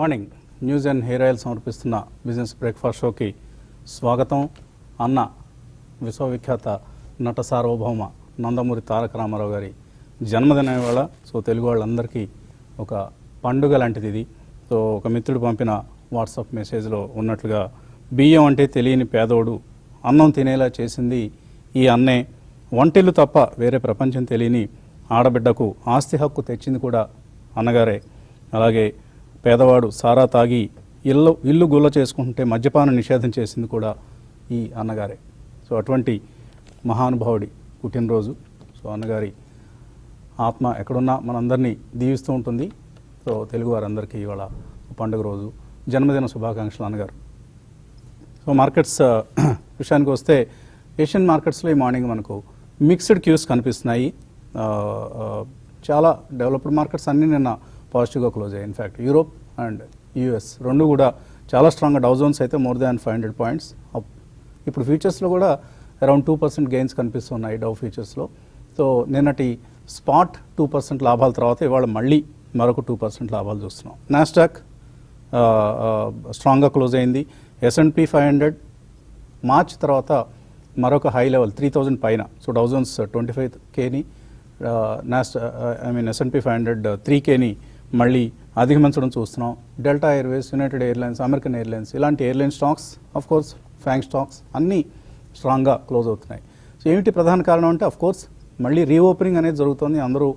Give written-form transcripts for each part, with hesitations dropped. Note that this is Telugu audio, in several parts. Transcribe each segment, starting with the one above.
Morning news and hair oil సమర్పిస్తున్న బిజినెస్ బ్రేక్ఫాస్ట్ షోకి స్వాగతం. అన్న విశ్వవిఖ్యాత నట సార్వభౌమ నందమూరి తారక రామారావు గారి జన్మదిన వేళ. సో తెలుగు వాళ్ళందరికీ ఒక పండుగ లాంటిది ఇది. సో ఒక మిత్రుడు పంపిన వాట్సాప్ మెసేజ్లో ఉన్నట్లుగా బియ్యం అంటే తెలియని పేదోడు అన్నం తినేలా చేసింది ఈ అన్నే, వంటిల్లు తప్ప వేరే ప్రపంచం తెలియని ఆడబిడ్డకు ఆస్తి హక్కు తెచ్చింది కూడా అన్నగారే. అలాగే పేదవాడు సారా తాగి ఇల్లు గుల్ల చేసుకుంటుంటే మద్యపాన నిషేధం చేసింది కూడా ఈ అన్నగారే. సో అటువంటి మహానుభావుడి పుట్టినరోజు. సో అన్నగారి ఆత్మ ఎక్కడున్నా మనందరినీ దీవిస్తూ ఉంటుంది. సో తెలుగు వారందరికీ ఇవాళ పండుగ రోజు, జన్మదిన శుభాకాంక్షలు అన్నగారు. సో మార్కెట్స్ విషయానికి వస్తే ఏషియన్ మార్కెట్స్లో ఈ మార్నింగ్ మనకు మిక్స్డ్ క్యూస్ కనిపిస్తున్నాయి. చాలా డెవలప్డ్ మార్కెట్స్ అన్నీ నిన్న పాజిటివ్గా క్లోజ్ అయ్యాయి. ఇన్ఫ్యాక్ట్ యూరోప్ అండ్ యూఎస్ రెండు కూడా చాలా స్ట్రాంగ్గా. డౌ జోన్స్ అయితే మోర్ దాన్ 500 పాయింట్స్ అప్. ఇప్పుడు ఫ్యూచర్స్లో కూడా అరౌండ్ 2% గెయిన్స్ కనిపిస్తున్నాయి డౌ ఫ్యూచర్స్లో. సో నిన్నటి స్పాట్ 2% లాభాల తర్వాత ఇవాళ మళ్ళీ మరొక 2% లాభాలు చూస్తున్నాం. నాస్డాక్ స్ట్రాంగ్గా క్లోజ్ అయింది. S&P 500 మార్చ్ తర్వాత మరొక హై లెవెల్ 3000 పైన. సో డౌ జోన్స్ 25Kని, S&P 500 3Kని మళ్ళీ అధిగమించడం చూస్తున్నాం. Delta Airways, United Airlines, American Airlines ఇలాంటి airline stocks, of course FAANG stocks అన్నీ స్ట్రాంగ్గా క్లోజ్ అవుతున్నాయి. సో ఏమిటి ప్రధాన కారణం అంటే ఆఫ్ కోర్స్ మళ్ళీ రీఓపెనింగ్ అనేది జరుగుతుంది. అందరూ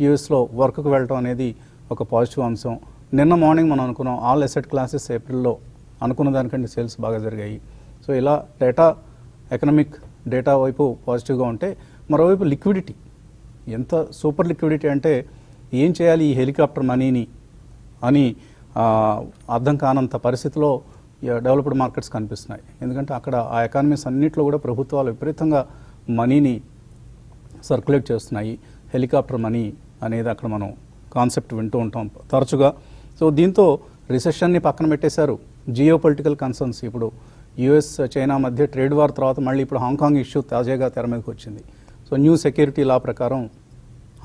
యూఎస్లో వర్క్కి వెళ్ళడం అనేది ఒక పాజిటివ్ అంశం. నిన్న మార్నింగ్ మనం అనుకున్నాం ఆల్ అసెట్ క్లాసెస్ ఏప్రిల్లో అనుకున్న దానికంటే సేల్స్ బాగా జరిగాయి. సో ఇలా ఎకనామిక్ డేటా వైపు పాజిటివ్గా ఉంటే, మరోవైపు లిక్విడిటీ ఎంత సూపర్ లిక్విడిటీ అంటే ఏం చేయాలి ఈ హెలికాప్టర్ మనీని అని అర్థం కానంత పరిస్థితిలో డెవలప్డ్ మార్కెట్స్ కనిపిస్తున్నాయి. ఎందుకంటే అక్కడ ఆ ఎకానమీస్ అన్నింటిలో కూడా ప్రభుత్వాలు విపరీతంగా మనీని సర్క్యులేట్ చేస్తున్నాయి. హెలికాప్టర్ మనీ అనేది అక్కడ మనం కాన్సెప్ట్ వింటూ ఉంటాం తరచుగా. సో దీంతో రిసెషన్ని పక్కన పెట్టేశారు. జియో పొలిటికల్ కన్సర్న్స్, ఇప్పుడు యుఎస్ చైనా మధ్య ట్రేడ్ వార్ తర్వాత మళ్ళీ ఇప్పుడు హాంకాంగ్ ఇష్యూ తాజాగా తెర మీదకి వచ్చింది. సో న్యూ సెక్యూరిటీ లా ప్రకారం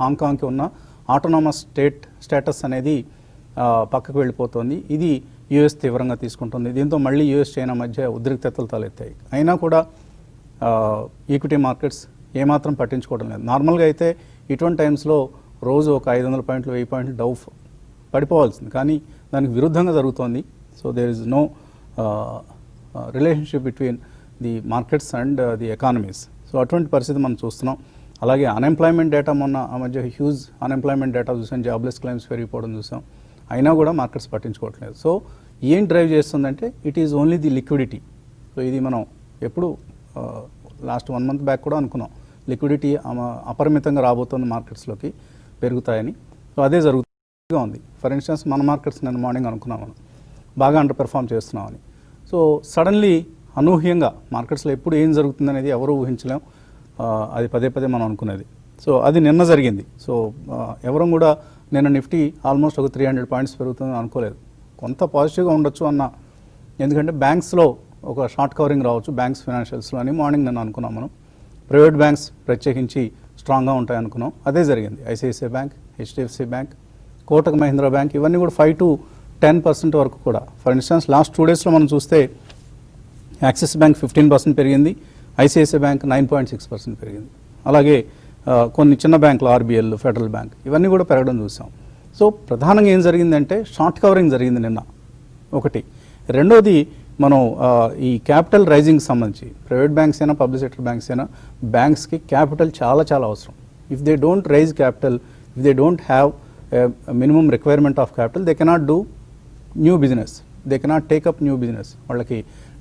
హాంకాంగ్కి ఉన్న ఆటోనామస్ స్టేటస్ అనేది పక్కకు వెళ్ళిపోతుంది. ఇది యుఎస్ తీవ్రంగా తీసుకుంటుంది. దీంతో మళ్ళీ యుఎస్ చైనా మధ్య ఉద్రిక్తతలు తలెత్తాయి. అయినా కూడా ఈక్విటీ మార్కెట్స్ ఏమాత్రం పట్టించుకోవడం లేదు. నార్మల్గా అయితే ఇటువంటి టైమ్స్లో రోజు ఒక 500 పాయింట్లు 1000 పాయింట్లు డౌ పడిపోవాల్సింది, కానీ దానికి విరుద్ధంగా జరుగుతోంది. So there is no relationship between the markets and the economies. So అటువంటి పరిస్థితి మనం చూస్తున్నాం. అలాగే అన్ఎంప్లాయ్మెంట్ డేటా మొన్న ఆ మధ్య హ్యూజ్ అన్ఎంప్లాయ్మెంట్ డేటా చూసాం, జాబ్లెస్ క్లెయిమ్స్ పెరిగిపోవడం చూసాం. అయినా కూడా మార్కెట్స్ పట్టించుకోవట్లేదు. సో ఏం డ్రైవ్ చేస్తుందంటే it is only the liquidity. So ఇది మనం ఎప్పుడు లాస్ట్ 1 మంత్ బ్యాక్ కూడా అనుకున్నాం, లిక్విడిటీ అపరిమితంగా రాబోతుంది మార్కెట్స్లోకి, పెరుగుతాయని. సో అదే జరుగుతూగా ఉంది. ఫర్ ఇన్స్టెన్స్ మన మార్కెట్స్ నిన్న మార్నింగ్ అనుకున్నాం మనం బాగా అండర్ పెర్ఫామ్ చేస్తున్నామని. సో సడన్లీ అనూహ్యంగా మార్కెట్స్లో ఎప్పుడు ఏం జరుగుతుందనేది ఎవరు ఊహించలేం. అది పదే మనం అనుకునేది. సో అది నిన్న జరిగింది. సో ఎవరం కూడా నిన్న నిఫ్టీ ఆల్మోస్ట్ ఒక 300 పాయింట్స్ పెరుగుతుందని అనుకోలేదు. కొంత పాజిటివ్గా ఉండొచ్చు అన్న, ఎందుకంటే బ్యాంక్స్లో ఒక షార్ట్ కవరింగ్ రావచ్చు బ్యాంక్స్ ఫైనాన్షియల్స్లో అని మార్నింగ్ నిన్న అనుకున్నాం మనం. ప్రైవేట్ బ్యాంక్స్ ప్రత్యేకించి స్ట్రాంగ్గా ఉంటాయి అనుకున్నాం. అదే జరిగింది. ICICI bank, HDFC bank, Kotak Mahindra bank ఇవన్నీ కూడా 5 to 10% వరకు కూడా. ఫర్ ఇన్స్టెన్స్ లాస్ట్ 2 డేస్లో మనం చూస్తే యాక్సిస్ బ్యాంక్ 15% పెరిగింది, ఐసిఐసిఐ బ్యాంక్ 9.6% పెరిగింది. అలాగే కొన్ని చిన్న బ్యాంకులు ఆర్బీఎల్, ఫెడరల్ బ్యాంక్ ఇవన్నీ కూడా పెరగడం చూసాం. సో ప్రధానంగా ఏం జరిగిందంటే షార్ట్ కవరింగ్ జరిగింది నిన్న ఒకటి. రెండోది మనం ఈ క్యాపిటల్ రైజింగ్ సంబంధించి ప్రైవేట్ బ్యాంక్స్ అయినా పబ్లిక్ సెక్టర్ బ్యాంక్స్ అయినా బ్యాంక్స్కి క్యాపిటల్ చాలా అవసరం. If they don't raise capital, if they don't have minimum requirement of capital, they cannot do new business, they cannot take up new business. వాళ్ళకి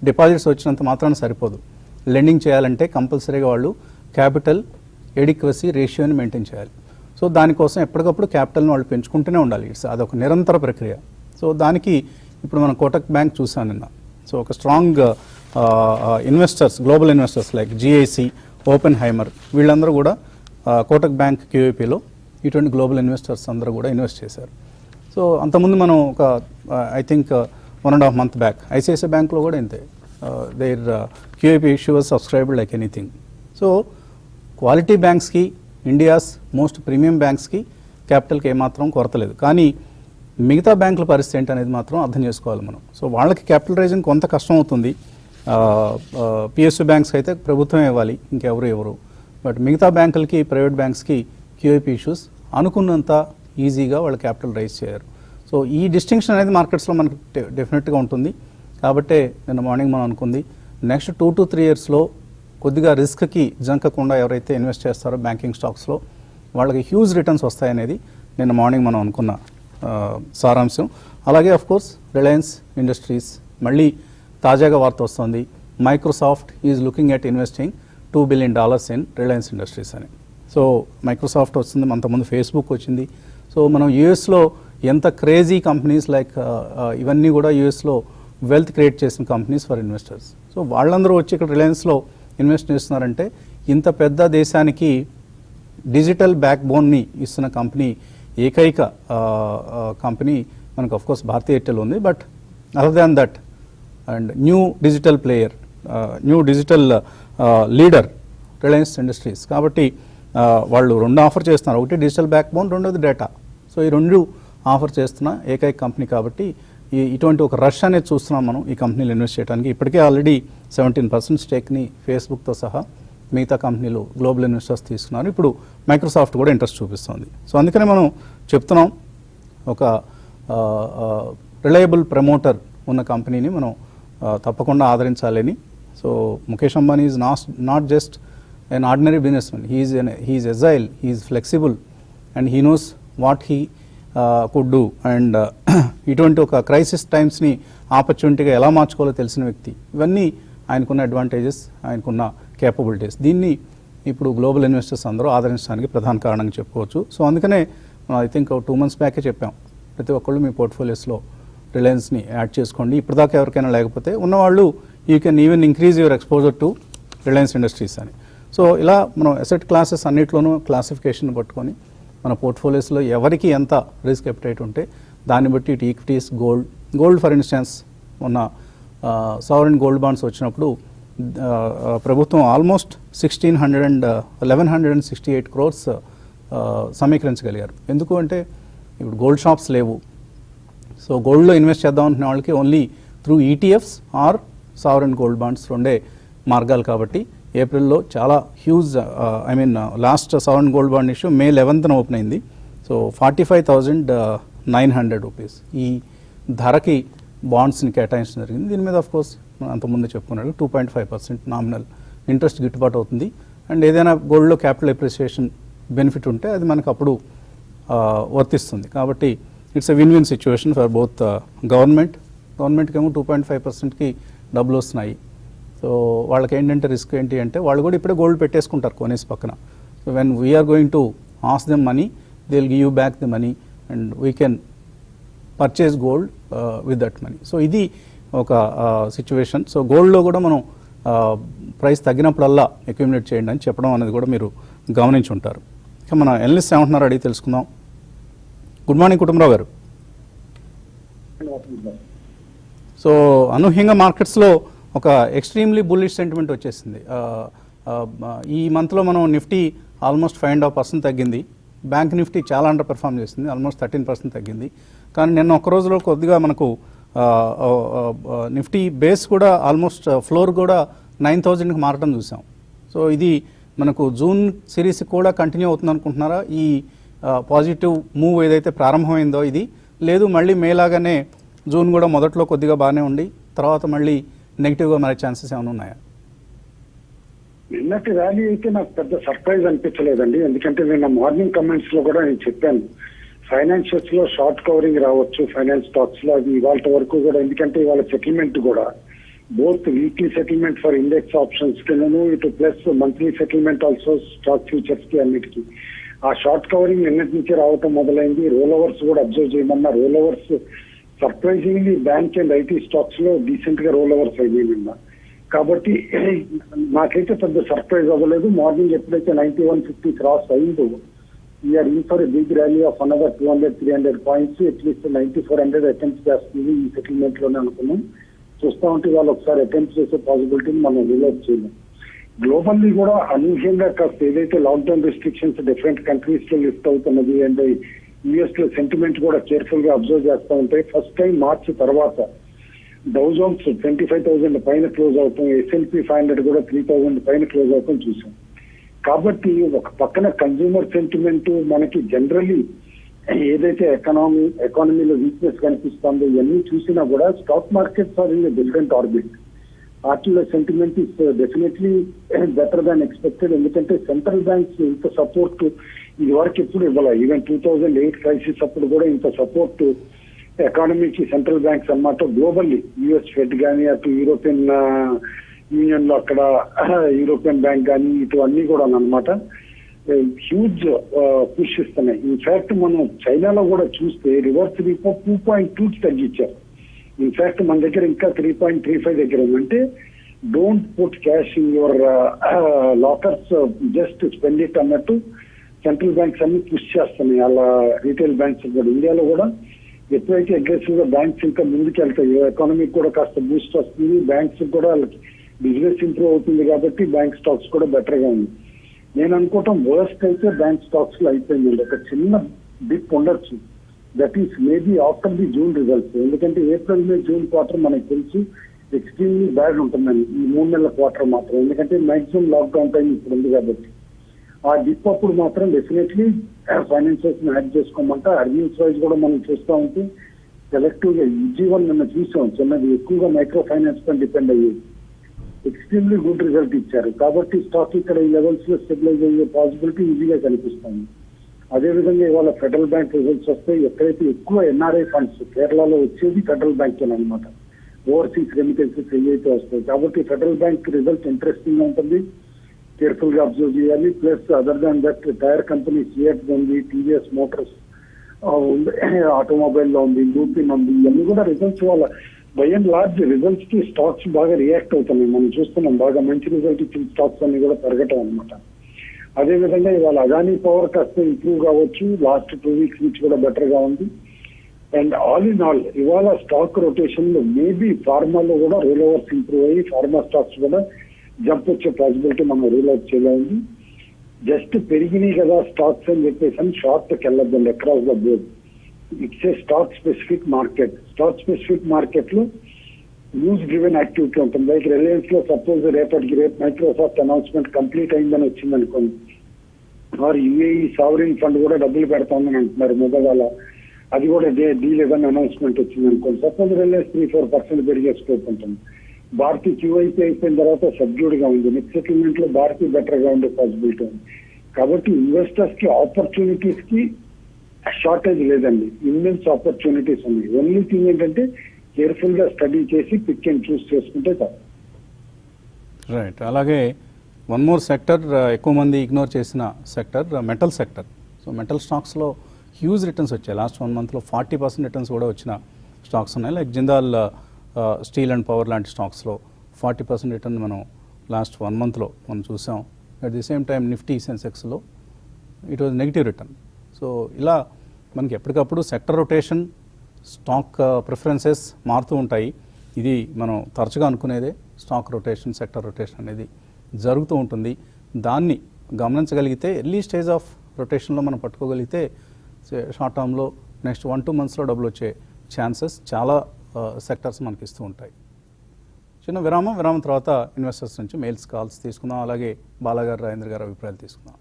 డిపాజిట్స్ వచ్చినంత మాత్రాన సరిపోదు. లెండింగ్ చేయాలంటే కంపల్సరీగా వాళ్ళు క్యాపిటల్ ఎడిక్వసీ రేషియోని మెయింటైన్ చేయాలి. సో దానికోసం ఎప్పటికప్పుడు క్యాపిటల్ని వాళ్ళు పెంచుకుంటూనే ఉండాలి. అదొక నిరంతర ప్రక్రియ. సో దానికి ఇప్పుడు మనం కోటక్ బ్యాంక్ చూసాం నిన్న. సో ఒక strong investors, global investors like GIC, Oppenheimer వీళ్ళందరూ కూడా కోటక్ బ్యాంక్ క్యూఐపీలో ఇటువంటి గ్లోబల్ ఇన్వెస్టర్స్ అందరూ కూడా ఇన్వెస్ట్ చేశారు. సో అంతకుముందు మనం ఒక I think 1.5 month back ICICI బ్యాంక్లో కూడా ఇంతే, their QIP issue was subscribed like anything. So quality బ్యాంక్స్కి, ఇండియాస్ మోస్ట్ ప్రీమియం బ్యాంక్స్కి క్యాపిటల్కి ఏమాత్రం కొరత లేదు. కానీ మిగతా బ్యాంకుల పరిస్థితి ఏంటి అనేది మాత్రం అర్థం చేసుకోవాలి మనం. సో వాళ్ళకి క్యాపిటల్ రైజింగ్ కొంత కష్టం అవుతుంది. పిఎస్యు బ్యాంక్స్కి అయితే ప్రభుత్వమే ఇవ్వాలి, ఇంకెవరు ఇవ్వరు. బట్ మిగతా బ్యాంకులకి, ప్రైవేట్ బ్యాంక్స్కి క్యూఐపీ ఇష్యూస్ అనుకున్నంత ఈజీగా వాళ్ళు క్యాపిటల్ రైజ్ చేయరు. సో ఈ డిస్టింక్షన్ అనేది మార్కెట్స్లో మనకు డెఫినెట్గా ఉంటుంది. కాబట్టే నిన్న మార్నింగ్ మనం అనుకుంది నెక్స్ట్ 2 to 3 ఇయర్స్లో కొద్దిగా రిస్క్కి జంకకుండా ఎవరైతే ఇన్వెస్ట్ చేస్తారో బ్యాంకింగ్ స్టాక్స్లో వాళ్ళకి హ్యూజ్ రిటర్న్స్ వస్తాయనేది నిన్న మార్నింగ్ మనం అనుకున్న సారాంశం. అలాగే ఆఫ్ కోర్స్ రిలయన్స్ ఇండస్ట్రీస్ మళ్ళీ తాజాగా వార్త వస్తుంది, Microsoft is looking at investing $2 billion in Reliance industries అని. సో మైక్రోసాఫ్ట్ వస్తుంది, అంతకుముందు ఫేస్బుక్ వచ్చింది. సో మనం యూఎస్లో ఎంత క్రేజీ కంపెనీస్ లైక్ ఇవన్నీ కూడా యూఎస్లో వెల్త్ క్రియేట్ చేసిన కంపెనీస్ ఫర్ ఇన్వెస్టర్స్. సో వాళ్ళందరూ వచ్చి ఇక్కడ రిలయన్స్లో ఇన్వెస్ట్ చేస్తున్నారంటే ఇంత పెద్ద దేశానికి డిజిటల్ బ్యాక్ బోన్ని ఇస్తున్న కంపెనీ, ఏకైక కంపెనీ మనకు ఆఫ్ కోర్స్ భారతీ ఎయిర్టెల్ ఉంది. But other than that and new digital player, new digital leader Reliance industries. కాబట్టి వాళ్ళు 2 ఆఫర్ చేస్తున్నారు, ఒకటి డిజిటల్ బ్యాక్ బోన్, రెండోది డేటా. సో ఈ 2 ఆఫర్ చేస్తున్న ఏకైక కంపెనీ కాబట్టి ఇటువంటి ఒక రష్ అనేది చూస్తున్నాం మనం ఈ కంపెనీలు ఇన్వెస్ట్ చేయడానికి. ఇప్పటికే ఆల్రెడీ 17% స్టేక్ని ఫేస్బుక్తో సహా మిగతా కంపెనీలు గ్లోబల్ ఇన్వెస్టర్స్ తీసుకున్నారు. ఇప్పుడు మైక్రోసాఫ్ట్ కూడా ఇంట్రెస్ట్ చూపిస్తుంది. సో అందుకనే మనం చెప్తున్నాం ఒక రిలయబుల్ ప్రమోటర్ ఉన్న కంపెనీని మనం తప్పకుండా ఆదరించాలని. So Mukesh Ambani is not just an ordinary businessman. He is agile, he is flexible, and he knows what he could do. And ఇటువంటి ఒక క్రైసిస్ టైమ్స్ని ఆపర్చునిటీగా ఎలా మార్చుకోవాలో తెలిసిన వ్యక్తి. ఇవన్నీ ఆయనకున్న అడ్వాంటేజెస్, ఆయనకున్న కేపబిలిటీస్. దీన్ని ఇప్పుడు గ్లోబల్ ఇన్వెస్టర్స్ అందరూ ఆదరించడానికి ప్రధాన కారణంగా చెప్పుకోవచ్చు. సో అందుకనే ఐ థింక్ 2 months బ్యాకే చెప్పాం, ప్రతి ఒక్కళ్ళు మీ పోర్ట్ఫోలియోస్లో రిలయన్స్ని యాడ్ చేసుకోండి. ఇప్పటిదాకా ఎవరికైనా లేకపోతే ఉన్నవాళ్ళు you can even increase your exposure to Reliance industries అని. సో ఇలా మనం అసెట్ క్లాసెస్ అన్నిట్లోనూ క్లాసిఫికేషన్ పట్టుకొని మన పోర్ట్ఫోలియోస్లో ఎవరికి ఎంత రిస్క్ ఎపిటైట్ ఉంటే దాన్ని బట్టి ఇటు ఈక్విటీస్, గోల్డ్ ఫర్ ఇన్స్టెన్స్ మొన్న సావరెన్ గోల్డ్ బాండ్స్ వచ్చినప్పుడు ప్రభుత్వం ఆల్మోస్ట్ 1,168 crores సమీకరించగలిగారు. ఎందుకు అంటే ఇప్పుడు గోల్డ్ షాప్స్ లేవు. సో గోల్డ్లో ఇన్వెస్ట్ చేద్దాం అనుకునే వాళ్ళకి only through ETFs or sovereign gold bonds 2 మార్గాలు. కాబట్టి ఏప్రిల్లో చాలా huge last sovereign gold bond issue May 11th open అయింది. సో 45,900 రూపీస్ ఈ ధరకి బాండ్స్ని కేటాయించడం జరిగింది. దీని మీద ఆఫ్ కోర్స్ అంతకుముందే చెప్పుకున్నాడు 2.5% నామినల్ ఇంట్రెస్ట్ గిట్టుబాటు అవుతుంది. అండ్ ఏదైనా గోల్డ్లో క్యాపిటల్ ఎప్రిసియేషన్ బెనిఫిట్ ఉంటే అది మనకు అప్పుడు వర్తిస్తుంది. కాబట్టి it's a win situation for both గవర్నమెంట్కి ఏమో 2.5%కి డబ్బులు వస్తున్నాయి. సో వాళ్ళకి ఏంటంటే రిస్క్ ఏంటి అంటే వాళ్ళు కూడా ఇప్పుడే గోల్డ్ పెట్టేసుకుంటారు కొనేసి పక్కన. So when we're going to ask them money, they will give you back the money and we can purchase gold with that money. So ఇది ఒక సిచ్యువేషన్. సో గోల్డ్లో కూడా మనం ప్రైస్ తగ్గినప్పుడల్లా అక్యుములేట్ చేయండి అని చెప్పడం అనేది కూడా మీరు గమనించి ఉంటారు. ఇక మన ఎనలిస్ట్ ఏమంటున్నారు అడిగి తెలుసుకుందాం. గుడ్ మార్నింగ్ కుటుంబరావు గారు. సో అనూహ్యంగా మార్కెట్స్లో ఒక ఎక్స్ట్రీమ్లీ బుల్లిష్ సెంటిమెంట్ వచ్చేసింది. ఈ మంత్లో మనం నిఫ్టీ ఆల్మోస్ట్ 5.5% తగ్గింది. బ్యాంక్ నిఫ్టీ చాలా అండర్ పెర్ఫామ్ చేసింది, ఆల్మోస్ట్ 13% తగ్గింది. కానీ నిన్న ఒక్క రోజులో కొద్దిగా మనకు నిఫ్టీ బేస్ కూడా ఆల్మోస్ట్ ఫ్లోర్ కూడా 9,000కి మారడం చూసాం. సో ఇది మనకు జూన్ సిరీస్ కూడా కంటిన్యూ అవుతుంది అనుకుంటున్నారా? ఈ పాజిటివ్ మూవ్ ఏదైతే ప్రారంభమైందో ఇది లేదు మళ్ళీ మే లాగానే జూన్ కూడా మొదట్లో కొద్దిగా బాగానే ఉండి తర్వాత మళ్ళీ నెగిటివ్గా మారే ఛాన్సెస్ ఏమైనా ఉన్నాయా? నిన్నటి ర్యాలీ అయితే నాకు పెద్ద సర్ప్రైజ్ అనిపించలేదండి. ఎందుకంటే నిన్న మార్నింగ్ కమెంట్స్ లో కూడా నేను చెప్పాను ఫైనాన్షియల్స్ లో షార్ట్ కవరింగ్ రావచ్చు ఫైనాన్స్ స్టాక్స్ లో, అది ఇవాళ వరకు కూడా. ఎందుకంటే ఇవాళ సెటిల్మెంట్ కూడా both weekly settlement for index options కిను ఇటు plus monthly settlement also stock futures కి అన్నిటికీ ఆ షార్ట్ కవరింగ్ నిన్నటి నుంచి రావటం మొదలైంది. రోల్ ఓవర్స్ కూడా అబ్జర్వ్ చేయమన్నా roll overs surprisingly bank and IT stocks లో డీసెంట్ గా రోల్ ఓవర్స్ అయ్యాయి నిన్న. కాబట్టి నాకైతే పెద్ద సర్ప్రైజ్ అవ్వలేదు. మార్నింగ్ ఎప్పుడైతే 9150 క్రాస్ అయిందో we're in for big rally of another 200-300 points, at least 9400 attempt చేస్తుంది ఈ సెటిల్మెంట్ లోనే అనుకున్నాం. చూస్తా ఉంటే వాళ్ళు ఒకసారి అటెంప్ట్ చేసే పాసిబిలిటీని మనం రిలైజ్ చేయలేం. గ్లోబల్లీ కూడా అనూహ్యంగా కాస్త ఏదైతే లాక్డౌన్ రిస్ట్రిక్షన్స్ డిఫరెంట్ కంట్రీస్ లో లిఫ్ట్ అవుతున్నది అండ్ యుఎస్ లో సెంటిమెంట్ కూడా కేర్ఫుల్ గా అబ్జర్వ్ చేస్తూ ఉంటాయి. ఫస్ట్ టైం మార్చ్ తర్వాత డౌ జోన్స్ 25,000 పైన క్లోజ్ అవుతాం, S&P 500 కూడా 3,000 పైన క్లోజ్ అవుతాం చూసాం. కాబట్టి ఒక పక్కన కన్జ్యూమర్ సెంటిమెంట్ మనకి జనరలీ ఏదైతే ఎకానమీలో వీక్నెస్ కనిపిస్తుందో ఇవన్నీ చూసినా కూడా stock markets are in different orbit. వాటిలో sentiment is definitely better than expected. ఎందుకంటే సెంట్రల్ బ్యాంక్స్ ఇంత సపోర్ట్ ఇది వరకు ఎప్పుడు ఇవ్వాలి. ఈవెన్ 2008 క్రైసిస్ అప్పుడు కూడా ఇంత సపోర్ట్ ఎకానమీకి సెంట్రల్ బ్యాంక్స్ అన్నమాట గ్లోబల్లీ, యుఎస్ ఫెడ్ కానీ, అటు యూరోపియన్ యూనియన్ లో అక్కడ యూరోపియన్ బ్యాంక్ కానీ, ఇటు అన్ని కూడా అన్నమాట హ్యూజ్ పుష్ ఇస్తున్నాయి. ఇన్ఫాక్ట్ మనం చైనాలో కూడా చూస్తే రివర్స్ రీపో 2.2 తగ్గించారు. ఇన్ఫాక్ట్ మన దగ్గర ఇంకా 3.35 దగ్గర ఉందంటే don't put cash in your lockers, just spend it అన్నట్టు సెంట్రల్ బ్యాంక్స్ అన్ని పుష్ చేస్తున్నాయి. అలా రీటైల్ బ్యాంక్స్ కూడా ఇండియాలో కూడా ఎప్పుడైతే అగ్రెసివ్ గా బ్యాంక్స్ ఇంకా ముందుకు వెళ్తాయో ఎకానమీకి కూడా కాస్త బూస్ట్ వస్తుంది, బ్యాంక్స్ కూడా బిజినెస్ ఇంప్రూవ్ అవుతుంది. కాబట్టి బ్యాంక్ స్టాక్స్ కూడా బెటర్ గా ఉంది. నేను అనుకోవటం వర్స్ట్ అయితే బ్యాంక్ స్టాక్స్ లో అయిపోయింది. ఒక చిన్న డిప్ ఉండొచ్చు, that is maybe after the June results. ఎందుకంటే ఏప్రిల్ మే జూన్ క్వార్టర్ మనకు తెలుసు ఎక్స్ట్రీమ్లీ బ్యాడ్ ఉంటుందని, ఈ 3 నెలల క్వార్టర్ మాత్రం. ఎందుకంటే మాక్సిమం లాక్డౌన్ టైం ఇప్పుడు ఉంది కాబట్టి ఆ డిప్ అప్పుడు మాత్రం డెఫినెట్లీ ఫైనాన్షియల్స్ యాడ్ చేసుకోమంటే అర్నింగ్స్ వైజ్ కూడా మనం చూస్తూ ఉంటే సెలెక్టివ్ గా ఈజీవన్ నిన్న చూసాం, చిన్నది ఎక్కువగా మైక్రో ఫైనాన్స్ పైన డిపెండ్ అయ్యేది, ఎక్స్ట్రీమ్లీ గుడ్ రిజల్ట్ ఇచ్చారు. కాబట్టి స్టాక్ ఇక్కడ ఈ లెవెల్స్ లో స్టెబిలైజ్ అయ్యే పాసిబిలిటీ ఈజీగా కనిపిస్తుంది. అదేవిధంగా ఇవాళ ఫెడరల్ బ్యాంక్ రిజల్ట్స్ వస్తే ఎక్కడైతే ఎక్కువ ఎన్ఆర్ఐ ఫండ్స్ కేరళలో వచ్చేది ఫెడరల్ బ్యాంక్ అనమాట, ఓవర్సీస్ రెమిటెన్సెస్ ఏవైతే వస్తాయి. కాబట్టి ఫెడరల్ బ్యాంక్ రిజల్ట్ ఇంట్రెస్టింగ్ గా ఉంటుంది, కేర్ఫుల్ గా అబ్జర్వ్ చేయాలి. Plus other than that tyre companies CEAT ఉంది, టీవీఎస్ మోటార్స్ ఉంది, ఆటోమొబైల్ లో ఉంది, లూపిన్ ఉంది, ఇవన్నీ కూడా రిజల్ట్స్ వాళ్ళ బై అండ్ లార్జ్ రిజల్ట్స్ కి స్టాక్స్ బాగా రియాక్ట్ అవుతున్నాయి. మనం చూస్తున్నాం బాగా మంచి రిజల్ట్ ఇచ్చిన స్టాక్స్ అన్ని కూడా పెరగటం అనమాట. అదేవిధంగా ఇవాళ అదానీ పవర్ కాస్త ఇంప్రూవ్ కావచ్చు, లాస్ట్ 2 వీక్స్ నుంచి కూడా బెటర్ గా ఉంది. అండ్ ఆల్ ఇన్ ఆల్ ఇవాళ స్టాక్ రొటేషన్ లో మేబీ ఫార్మాలో కూడా రోల్ ఓవర్స్ ఇంప్రూవ్ అయ్యి ఫార్మా స్టాక్స్ కూడా జంప్ వచ్చే పాసిబిలిటీ మనం రూల్ అవుట్ చేయలేదు. జస్ట్ పెరిగినాయి కదా స్టాక్స్ అని చెప్పేసి షార్ట్ వెళ్ళొద్దండి across the board. It's a stock specific market. Stock specific market లో న్యూస్ డ్రివెన్ యాక్టివిటీ ఉంటుంది. లైక్ రిలయన్స్ లో సపోజ్ రేపు మైక్రోసాఫ్ట్ అనౌన్స్మెంట్ కంప్లీట్ అయిందని వచ్చింది అనుకోండి, వారు యుఏఈ సావరిన్ ఫండ్ కూడా డబ్బులు పెడతామని అంటున్నారు మొదల, అది కూడా D11 అనౌన్స్మెంట్ వచ్చింది అనుకోండి. సపోజ్ రిలయన్స్ 3-4% పెరిగే స్కోప్ ఉంటుంది. భారతీ క్యూఐపీ అయిపోయిన తర్వాత సబ్డ్యూడ్ గా ఉంది, నెక్స్ట్ సెటిల్మెంట్ లో భారతీ బెటర్ గా ఉండే పాసిబిలిటీ ఉంది. కాబట్టి ఇన్వెస్టర్స్ కి ఆపర్చునిటీస్ కి షార్టేజ్ లేదండి, ఇమ్మెన్స్ ఆపర్చునిటీస్ ఉన్నాయి. ఓన్లీ థింగ్ ఏంటంటే కేర్ఫుల్ గా స్టడీ చేసి పిక్ అండ్ చూస్ చేసుకుంటే చాలు. రైట్. అలాగే వన్ మోర్ సెక్టర్ ఎక్కువ మంది ఇగ్నోర్ చేసిన sector metal sector. So metal స్టాక్స్లో హ్యూజ్ రిటర్న్స్ వచ్చాయి. లాస్ట్ 1 మంత్లో 40% రిటర్న్స్ కూడా వచ్చిన స్టాక్స్ ఉన్నాయి. Like Jindal steel and power లాంటి స్టాక్స్లో 40% రిటర్న్ మనం లాస్ట్ 1 మంత్లో మనం చూసాం. At the same time Nifty సెన్సెక్స్లో it was negative return. So ఇలా మనకి ఎప్పటికప్పుడు సెక్టర్ రొటేషన్, స్టాక్ ప్రిఫరెన్సెస్ మారుతూ ఉంటాయి. ఇది మనం తరచుగా అనుకునేదే, స్టాక్ రొటేషన్, సెక్టర్ రొటేషన్ అనేది జరుగుతూ ఉంటుంది. దాన్ని గమనించగలిగితే ఎర్లీ స్టేజ్ ఆఫ్ రొటేషన్లో మనం పట్టుకోగలిగితే షార్ట్ టర్మ్లో నెక్స్ట్ 1-2 మంత్స్లో డబ్బులు వచ్చే ఛాన్సెస్ చాలా సెక్టర్స్ మనకి ఇస్తూ ఉంటాయి. చిన్న విరామం తర్వాత ఇన్వెస్టర్స్ నుంచి మెయిల్స్ కాల్స్ తీసుకుందాం. అలాగే బాలాగారు, రాజేంద్ర గారు అభిప్రాయాలు తీసుకుందాం.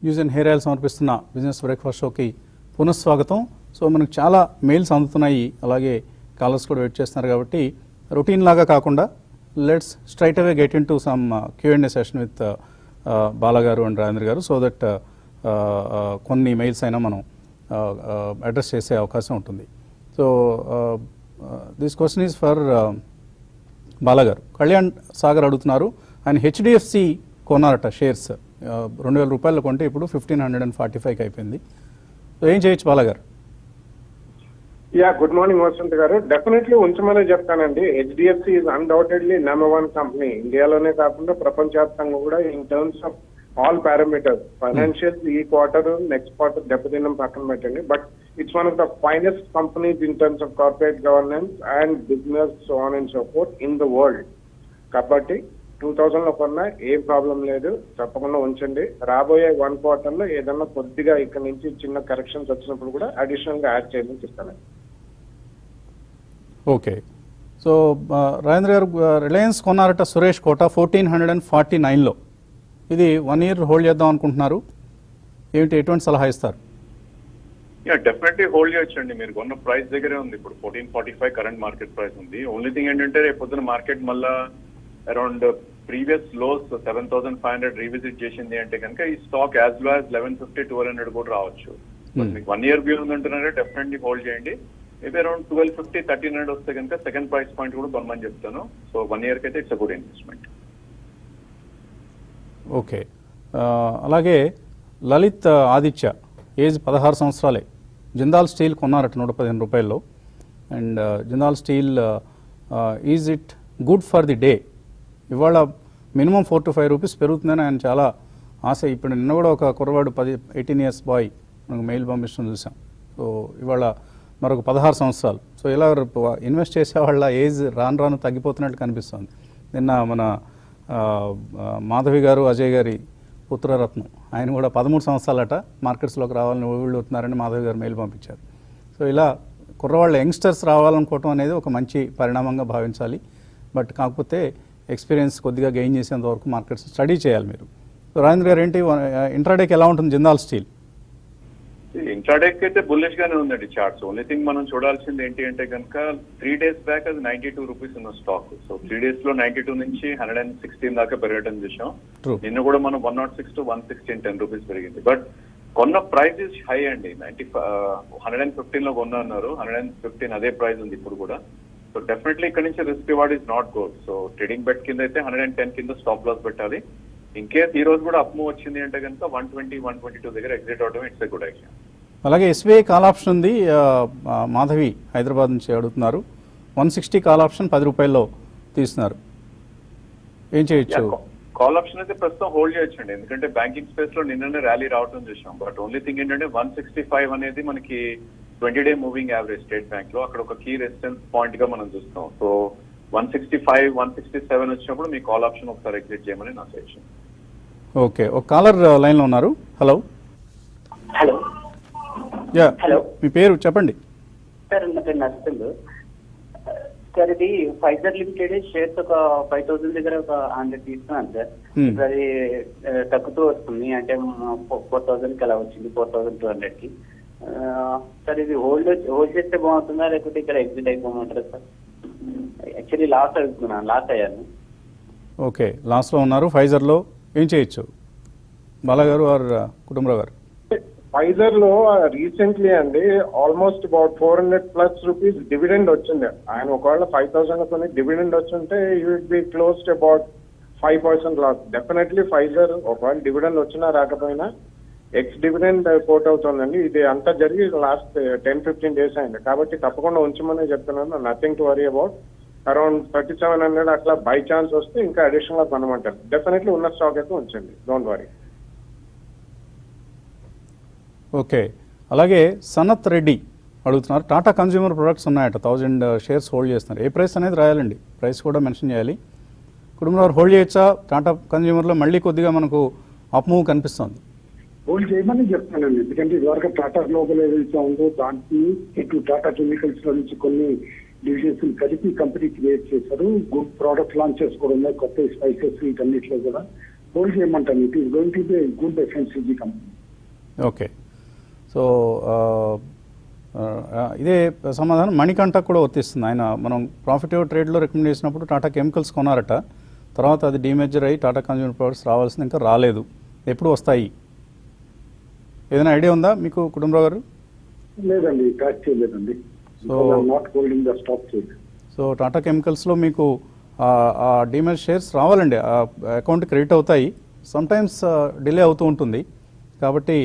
న్యూస్ అండ్ హెయిర్ ఆయిల్ సమర్పిస్తున్న బిజినెస్ బ్రేక్ఫాస్ట్ షోకి పునఃస్వాగతం. సో మనకు చాలా మెయిల్స్ అందుతున్నాయి, అలాగే కాలర్స్ కూడా వెయిట్ చేస్తున్నారు. కాబట్టి రొటీన్ లాగా కాకుండా let's straight away get into some Q&A session with బాలాగారు and Rajendra garu, so that కొన్ని మెయిల్స్ అయినా మనం అడ్రస్ చేసే అవకాశం ఉంటుంది. So this question is for బాలాగారు. కళ్యాణ్ సాగర్ అడుగుతున్నారు, ఆయన HDFC కొన్నారట షేర్స్, 2,000 రూపాయలు కొంటే ఇప్పుడు 1,545కి అయిపోయింది. సో ఏం చేయొచ్చు బాలాగారు? యా గుడ్ మార్నింగ్ వసంత్ గారు. డెఫినెట్లీ ఉంచమనే చెప్తానండి. HDFC is undoubtedly number 1 company ఇండియాలోనే కాకుండా ప్రపంచవ్యాప్తంగా కూడా in terms of all parameters. Financials ఈ క్వార్టర్ నెక్స్ట్ క్వార్టర్ దెబ్బతినం పక్కన పెట్టండి, but it's one of the finest companies in terms of corporate governance and business so on and so fourth in the world. కాబట్టి 2000 లో కొన్నా ఏం ప్రాబ్లం లేదు, తప్పకుండా ఉంచండి. రాబోయే 1 క్వార్టర్ లో ఏదన్నా కొద్దిగా ఇక్కడ నుంచి చిన్న కరెక్షన్స్ వచ్చినప్పుడు కూడా అడిషనల్ గా యాడ్ చేయమని చెప్తానండి. ఓకే. సో రాజేంద్ర గారు, రిలయన్స్ కొన్నారట సురేష్ కోట 1449లో. ఇది 1 year హోల్డ్ చేద్దాం అనుకుంటున్నారు, ఎటువంటి సలహా ఇస్తారు? డెఫినెట్లీ హోల్డ్ చేయొచ్చండి. మీరు కొన్న ప్రైస్ దగ్గరే ఉంది. ఇప్పుడు 1445 కరెంట్ మార్కెట్ ప్రైస్ ఉంది. ఓన్లీ థింగ్ ఏంటంటే రేపు పొద్దున మార్కెట్ మళ్ళా అరౌండ్ ప్రీవియస్ లోస్ 7500 రీవిజిట్ చేసింది అంటే కనుక ఈ స్టాక్ యాజ్ లో యాజ్ 1150 1200 కూడా రావచ్చు. మీకు 1 year వ్యూ ఉందంటున్నారే, డెఫినెట్లీ హోల్డ్ చేయండి. మేబీ అరౌండ్ 1250 1300 వస్తే కనుక సెకండ్ ప్రైస్ పాయింట్ కూడా కొనమని చెప్తాను. సో 1 year అయితే it's a good investment. Okay. అలాగే లలిత్ ఆదిత్య, ఏజ్ 16 సంవత్సరాలే. జిందాల్ స్టీల్ కొన్నారట 115 రూపాయల్లో. And Jindal steel is it good for the day? ఇవాళ మినిమం 4 to 5 రూపీస్ పెరుగుతుందని ఆయన చాలా ఆశ. ఇప్పుడు నిన్న కూడా ఒక కుర్రవాడు 18 years బాయ్ మనకు మెయిల్ పంపించడం చూసాం. సో ఇవాళ మరొక 16 సంవత్సరాలు. సో ఇలా ఇన్వెస్ట్ చేసే వాళ్ళ ఏజ్ రాను తగ్గిపోతున్నట్టు కనిపిస్తుంది. నిన్న మన మాధవి గారు, అజయ్ గారి పుత్రరత్నం, ఆయన కూడా 13 సంవత్సరాలట మార్కెట్స్లోకి రావాలని ఊళ్ళవుతున్నారని మాధవి గారు మెయిల్ పంపించారు. సో ఇలా కుర్రవాళ్ళ యంగ్స్టర్స్ రావాలనుకోవటం అనేది ఒక మంచి పరిణామంగా భావించాలి. బట్ కాకపోతే ఎక్స్పీరియన్స్ కొద్దిగా గెయిన్ చేసేంత వరకు మార్కెట్స్ స్టడీ చేయాలి మీరు. సో రాజేంద్ర గారు, ఏంటి ఇంట్రాడేకి ఎలా ఉంటుంది జిందాల్ స్టీల్? ఇంట్రాడేక్ అయితే బుల్లిష్ గానే ఉందండి చార్ట్స్. ఓన్లీ థింగ్ మనం చూడాల్సింది ఏంటి అంటే కనుక 3 days బ్యాక్ అది 92 రూపీస్ ఉన్న స్టాక్. సో 3 days లో 92 నుంచి 116 దాకా పెరగడం చూసాం. నిన్న కూడా మనం 106 to 116 10 రూపీస్ పెరిగింది. బట్ కొన్న ప్రైస్ ఇస్ హై అండి. 115 లో కొన్నా అన్నారు, 115 అదే ప్రైస్ ఉంది ఇప్పుడు కూడా. సో డెఫినెట్లీ ఇక్కడ నుంచి risk reward is not good. So trading bet కింద అయితే 110 కింద స్టాప్ లాస్ పెట్టాలి. ఇన్ కేస్ ఈ రోజు కూడా అప్ మూవ్ వచ్చింది అంటే కనుక 120 122 దగ్గర ఎగ్జిట్ అవడం ఇట్స్ ఎ గుడ్ ఐడియా. అలాగే ఎస్బీఐ కాల్ ఆప్షన్ ఉంది. మాధవి హైదరాబాద్ నుంచి అడుగుతున్నారు. 160 కాల్ ఆప్షన్ 10 రూపాయల్లో తీస్తున్నారు, ఏం చేయొచ్చు? కాల్ ఆప్షన్ అయితే ప్రస్తుతం హోల్డ్ చేయొచ్చండి, ఎందుకంటే బ్యాంకింగ్ స్పేస్ లో నిన్ననే ర్యాలీ రావడం చూసాం. బట్ ఓన్లీ థింగ్ ఏంటంటే 165 అనేది మనకి 20-day moving average state bank లో, అక్కడ ఒక కీ రెసిస్టెన్స్ పాయింట్ గా మనం చూస్తాం. సో 165 167 వచ్చినప్పుడు మీ కాల్ ఆప్షన్ ఒకసారి ఎగ్జిట్ చేయమని నా సజెషన్. ఓకే. ఒక కాలర్ లైన్లో ఉన్నారు. హలో. హలో. Ya, hello. మీ పేరు చెప్పండి. సార్ నా పేరు నర్సింగ్. సార్ ఇది ఫైజర్ లిమిటెడ్ షేర్స్ ఒక 5000 దగ్గర ఒక 100 తీసుకున్నాను సార్. ఇప్పుడు అది తగ్గుతూ వస్తుంది, అంటే 4000కి అలా వచ్చింది, 4200 కి. సార్ ఇది హోల్డ్ చేస్తే బాగుంటుందా, లేకపోతే ఇక్కడ ఎగ్జిట్ అయిపోమంటారా సార్? యాక్చువల్లీ లాస్ అయ్యాను. ఓకే, లాస్లో ఉన్నారు. ఫైజర్లో ఏం చేయొచ్చు బాలాగారు ఆర్ కుటుంబరావు గారు? ఫైజర్ లో రీసెంట్లీ అండి ఆల్మోస్ట్ అబౌట్ 400+ రూపీస్ డివిడెండ్ వచ్చింది. ఆయన ఒకవేళ 5000 కొని డివిడెండ్ వచ్చుంటే you will be closed about 5% loss. Definitely Pfizer ఒకవేళ డివిడెండ్ వచ్చినా రాకపోయినా ఎక్స్ డివిడెండ్ కోట్ అవుతుందండి. ఇది అంతా జరిగి లాస్ట్ 10-15 days అయింది. కాబట్టి తప్పకుండా ఉంచమనే చెప్తున్నాను. Nothing to worry about. Around 3700 అట్లా బై ఛాన్స్ వస్తే ఇంకా అడిషనల్ గా కొనమంటారు. డెఫినెట్లీ ఉన్న స్టాక్ అయితే ఉంచండి, డోంట్ వరీ. ఓకే. అలాగే సనత్ రెడ్డి అడుగుతున్నారు. టాటా కన్జ్యూమర్ ప్రొడక్ట్స్ ఉన్నాయట, 1000 షేర్స్ హోల్డ్ చేస్తున్నారు. ఏ ప్రైస్ అనేది రాయాలండి, ప్రైస్ కూడా మెన్షన్ చేయాలి. కుటుంబంలో హోల్డ్ చేయొచ్చా? టాటా కన్జ్యూమర్లో మళ్ళీ కొద్దిగా మనకు అప్ మూవ్ కనిపిస్తుంది. హోల్డ్ చేయమని చెప్తానండి, ఎందుకంటే ఇదివరకు టాటా గ్లోబల్ ఏదైతే ఉందో దానికి ఇటు టాటా కెమికల్స్ లో నుంచి కొన్ని డివిజన్స్ కలిపి కంపెనీ క్రియేట్ చేశారు. గుడ్ ప్రోడక్ట్ లాంచెస్ కూడా ఉన్నాయి, కొత్త స్పైసెస్ వీటన్నిటిలో కూడా హోల్డ్ చేయమంటాను. It is going to be good FMCG company. Okay. So ఇదే సమాధానం మణికంఠకు కూడా వర్తిస్తుంది. ఆయన మనం ప్రాఫిటివ్ ట్రేడ్లో రికమెండ్ చేసినప్పుడు టాటా కెమికల్స్ కొన్నారట, తర్వాత అది డీమెజర్ అయ్యి టాటా కన్జ్యూమర్ ప్రొడక్ట్స్ రావాల్సింది ఇంకా రాలేదు. ఎప్పుడు వస్తాయి? ఏదైనా ఐడియా ఉందా మీకు కుటుంబరావు గారు? లేదండి, ట్రాక్ చేయలేదండి. So not holding the stock చేయలేదు. సో టాటా కెమికల్స్లో మీకు ఆ డీమెజ్ షేర్స్ రావాలండి, అకౌంట్ క్రెడిట్ అవుతాయి. సమ్టైమ్స్ డిలే అవుతూ ఉంటుంది. కాబట్టి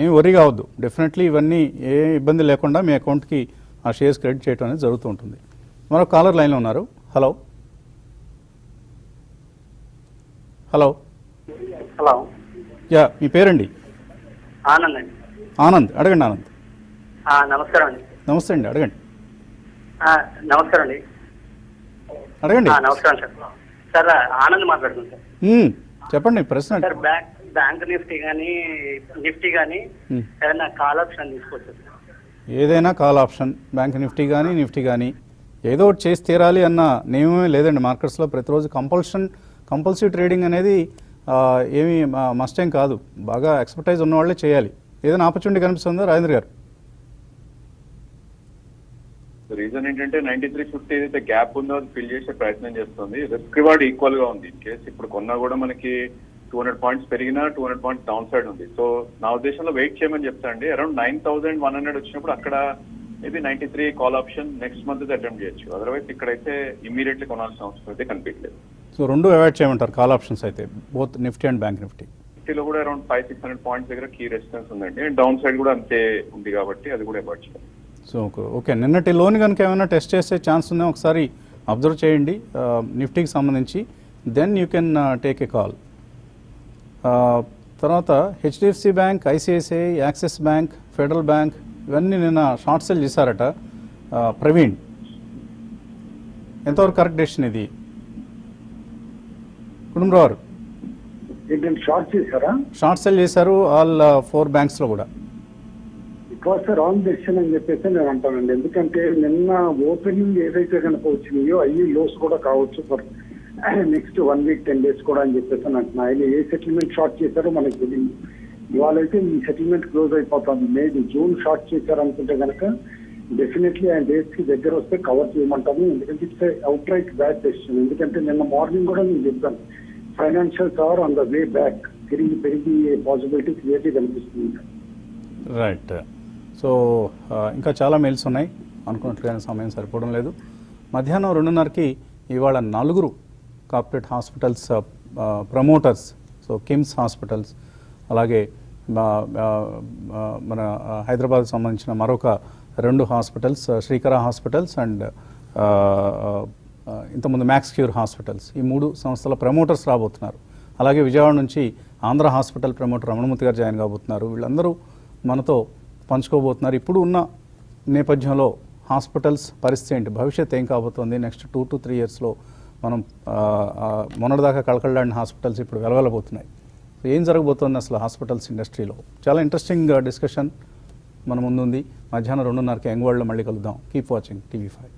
ఏమి వరీ కావద్దు. డెఫినెట్లీ ఇవన్నీ ఏ ఇబ్బంది లేకుండా మీ అకౌంట్కి ఆ షేర్స్ క్రెడిట్ చేయడం అనేది జరుగుతూ ఉంటుంది. మరో కాలర్ లైన్లో ఉన్నారు. హలో హలో హలో, యా, మీ పేరండి? ఆనంద్ అండి. ఆనంద్, అడగండి ఆనంద్. నమస్కారం అండి. నమస్తే అండి, అడగండి. నమస్కారం అండి. అడగండి. నమస్కారం సార్. సార్ ఆనంద్ మాట్లాడుతున్నాను సార్. చెప్పండి ప్రశ్న. సార్ బ్యాంక్ నిఫ్టీ కానీ ఏదైనా కాల్ ఆప్షన్ తీసుకోవచ్చు సార్? ఏదైనా కాల్ ఆప్షన్, బ్యాంక్ నిఫ్టీ కానీ ఏదో ఒకటి చేసి తీరాలి అన్న నియమమే లేదండి మార్కెట్స్లో. ప్రతిరోజు కంపల్సరీ ట్రేడింగ్ అనేది ఏమీ మస్ట్ ఏం కాదు. బాగా ఎక్స్పర్టైజ్ ఉన్న వాళ్ళే చేయాలి. ఏదైనా ఆపర్చునిటీ కనిపిస్తుందా రాజేంద్ర గారు? రీజన్ ఏంటంటే 9350 ఏదైతే గ్యాప్ ఉందో అది ఫిల్ చేసే ప్రయత్నం చేస్తుంది. రిస్క్ రివార్డ్ ఈక్వల్ గా ఉంది. ఇన్ కేసు ఇప్పుడు కొన్నా కూడా మనకి 200 పాయింట్స్ పెరిగినా 200 పాయింట్స్ డౌన్ సైడ్ ఉంది. సో నా ఉద్దేశంలో వెయిట్ చేయమని చెప్తా అండి. అరౌండ్ 9100 వచ్చినప్పుడు అక్కడ maybe 93 call option next month attempt చేయొచ్చు. అదర్వైజ్ ఇక్కడైతే ఇమీడియట్లీ కొనాల్సిన అవసరం అయితే కనిపించలేదు. సో రెండు అవాయిడ్ చేయమంటారు కాల్ ఆప్షన్స్ అయితే, both Nifty and bank Nifty. నిఫ్టీలో కూడా అరౌండ్ 500-600 పాయింట్స్ దగ్గర కీ రెసిస్టెన్స్ ఉందండి. అండ్ డౌన్ సైడ్ కూడా అంతే ఉంది కాబట్టి అది కూడా అవాయిడ్ చేయాలి. సో ఓకే, నిన్నటి లోన్ కనుక ఏమైనా టెస్ట్ చేసే ఛాన్స్ ఉందా ఒకసారి అబ్జర్వ్ చేయండి నిఫ్టీకి సంబంధించి. Then you can take a call. తర్వాత HDFC Bank, ICICI, Axis Bank, Federal Bank ఇవన్నీ నిన్న షార్ట్ సెల్ చేశారట. ప్రవీణ్, ఎంతవరకు కరెక్ట్ డెసిషన్ ఇది? కుటుంబరావు ఏంటంటే షార్ట్ చేశారా? షార్ట్ సెల్ చేశారు ఆల్ 4 బ్యాంక్స్లో కూడా. ఇట్ వాస్ రాంగ్ డెసిషన్ అని చెప్పేసి నేను అంటానండి. ఎందుకంటే నిన్న ఓపెనింగ్ ఏదైతే కనుక వచ్చినాయో అవి లోస్ కూడా కావచ్చు ఫర్ నెక్స్ట్ 1 వీక్ 10 days కూడా అని చెప్పేసి అంటున్నా. ఆయన ఏ సెటిల్మెంట్ షార్ట్ చేశారో మనకు తెలియదు. ఇవాళ అయితే ఈ సెటిల్మెంట్ క్లోజ్ అయిపోతుంది. మేబీ జూన్ షార్ట్ చేశారు అనుకుంటే కనుక డెఫినెట్లీ ఆయన డేట్స్ కి దగ్గర వస్తే కవర్ చేయమంటాము. ఎందుకంటే it's outright bad decision. ఎందుకంటే నిన్న మార్నింగ్ కూడా నేను చెప్పాను financials are on the way back, పెరిగి పాసిబిలిటీ క్రియేట్ కనిపిస్తుంది. రైట్. సో ఇంకా చాలా మెయిల్స్ ఉన్నాయి, అనుకున్నట్లుగా సమయం సరిపోవడం లేదు. మధ్యాహ్నం 2:30కి ఇవాళ 4 corporate hospitals promoters, so KIMS hospitals, అలాగే మన హైదరాబాద్కి సంబంధించిన మరొక 2 హాస్పిటల్స్, శ్రీకర హాస్పిటల్స్ అండ్ ఇంతకుముందు మ్యాక్స్ క్యూర్ హాస్పిటల్స్, ఈ 3 సంస్థల ప్రమోటర్స్ రాబోతున్నారు. అలాగే విజయవాడ నుంచి ఆంధ్ర హాస్పిటల్ ప్రమోటర్ రమణమూర్తి గారు జాయిన్ కాబోతున్నారు. వీళ్ళందరూ మనతో పంచుకోబోతున్నారు. ఇప్పుడు ఉన్న నేపథ్యంలో హాస్పిటల్స్ పరిస్థితి ఏంటి, భవిష్యత్ ఏం కాబోతోంది, నెక్స్ట్ 2 to 3 yearsలో మనం మొన్నటిదాకా కళకళలాడిన హాస్పిటల్స్ ఇప్పుడు వెలవెలబోతున్నాయి. ఏం జరగబోతోంది అసలు హాస్పిటల్స్ ఇండస్ట్రీలో? చాలా ఇంట్రెస్టింగ్ డిస్కషన్ మన ముందుంది. మధ్యాహ్నం 2:30కి యంగ్ వరల్డ్లో మళ్ళీ కలుద్దాం. Keep watching TV5.